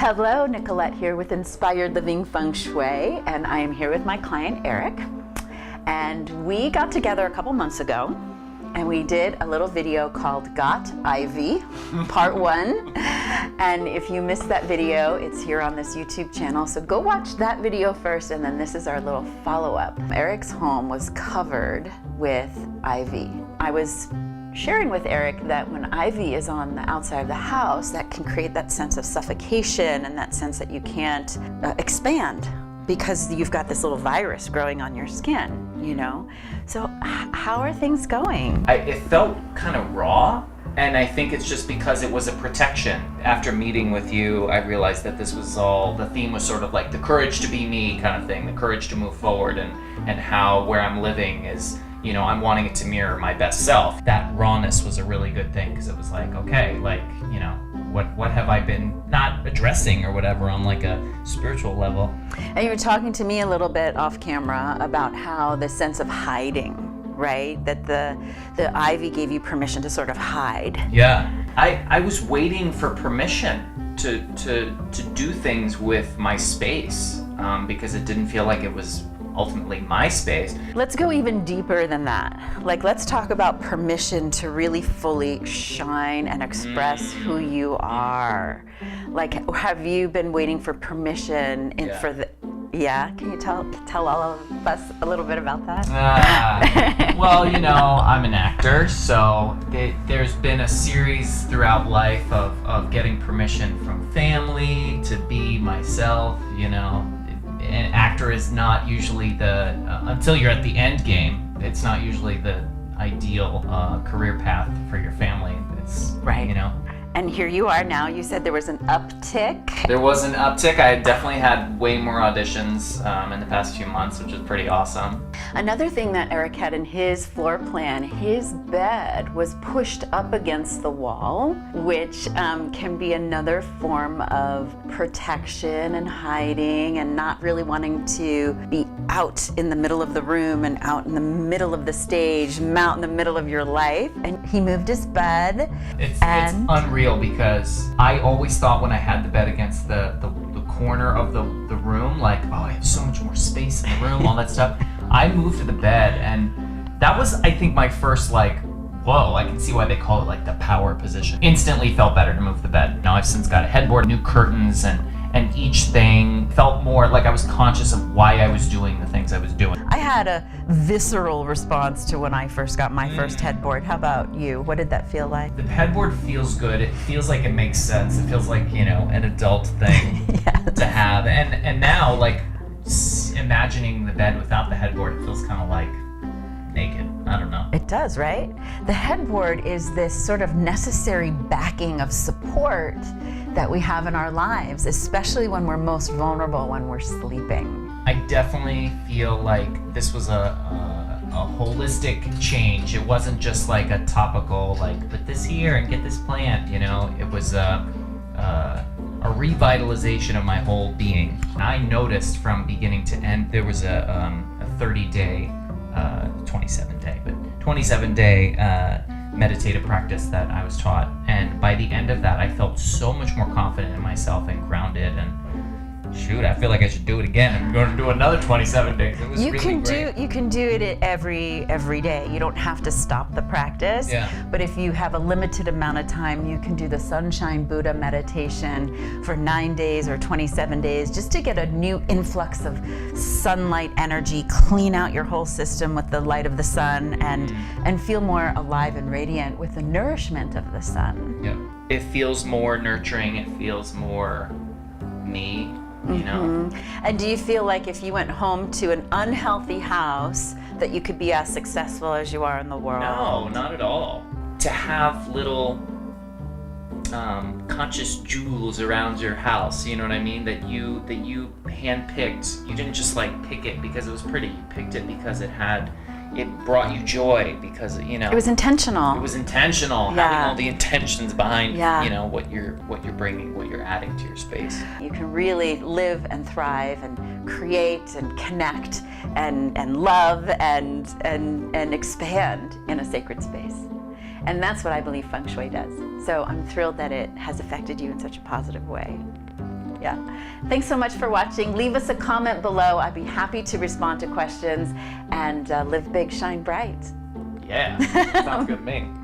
Hello, Nicolette here with Inspired Living Feng Shui, and I am here with my client Eric. And we got together a couple months ago, and we did a little video called Got Ivy, Part 1. And if you missed that video, it's here on this YouTube channel. So go watch that video first, and then this is our little follow-up. Eric's home was covered with ivy. I was sharing with Eric that when ivy is on the outside of the house, that can create that sense of suffocation and that sense that you can't expand because you've got this little virus growing on your skin, you know? So how are things going? It felt kind of raw, and I think it's just because it was a protection. After meeting with you, I realized that this was all, the theme was sort of like the courage to be me kind of thing, the courage to move forward, and how where I'm living is, you know, I'm wanting it to mirror my best self. That rawness was a really good thing because it was like, okay, like, you know, what have I been not addressing or whatever on like a spiritual level. And you were talking to me a little bit off camera about how the sense of hiding, right? That the ivy gave you permission to sort of hide. Yeah, I was waiting for permission to do things with my space because it didn't feel like it was ultimately my space. Let's go even deeper than that. Like, let's talk about permission to really fully shine and express who you are. Like, have you been waiting for permission for the? Yeah, can you tell all of us a little bit about that? Well, you know, I'm an actor, so there's been a series throughout life of getting permission from family to be myself, you know. An actor is not usually until you're at the end game, it's not usually the ideal career path for your family. It's, right, you know. And here you are now. You said there was an uptick. There was an uptick. I definitely had way more auditions in the past few months, which is pretty awesome. Another thing that Eric had in his floor plan, his bed was pushed up against the wall, which can be another form of protection and hiding and not really wanting to be out in the middle of the room and out in the middle of the stage, out in the middle of your life. And he moved his bed. It's unreal because I always thought when I had the bed against the corner of the room, like, oh, I have so much more space in the room, all that stuff. I moved to the bed, and that was, I think, my first, like, whoa, I can see why they call it like the power position. Instantly felt better to move the bed. Now I've since got a headboard, new curtains, and each thing felt more like I was conscious of why I was doing the things I was doing. I had a visceral response to when I first got my first headboard. How about you? What did that feel like? The headboard feels good. It feels like it makes sense. It feels like, you know, an adult thing to have. And now, like, imagining the bed without the headboard, it feels kind of like naked. I don't know. It does, right? The headboard is this sort of necessary backing of support that we have in our lives, especially when we're most vulnerable, when we're sleeping. I definitely feel like this was a holistic change. It wasn't just like a topical, like, put this here and get this plant, you know? It was a revitalization of my whole being. I noticed from beginning to end, there was a 30-day, 27-day meditative practice that I was taught, and by the end of that I felt so much more confident in myself and grounded, and shoot, I feel like I should do it again. I'm going to do another 27 days. It was really great. You can do it every day. You don't have to stop the practice. Yeah. But if you have a limited amount of time, you can do the Sunshine Buddha meditation for 9 days or 27 days, just to get a new influx of sunlight energy, clean out your whole system with the light of the sun, and feel more alive and radiant with the nourishment of the sun. Yep. It feels more nurturing. It feels more me. You know? And do you feel like if you went home to an unhealthy house that you could be as successful as you are in the world? No, not at all. To have little conscious jewels around your house, you know what I mean? That you handpicked. You didn't just like pick it because it was pretty. You picked it because it brought you joy, because, you know, it was intentional. It was intentional. Yeah. Having all the intentions behind, Yeah. you know, what you're bringing, what you're adding to your space. You can really live and thrive and create and connect and love and expand in a sacred space. And that's what I believe Feng Shui does. So I'm thrilled that it has affected you in such a positive way. Yeah. Thanks so much for watching. Leave us a comment below. I'd be happy to respond to questions, and live big, shine bright. Yeah, sounds good to me.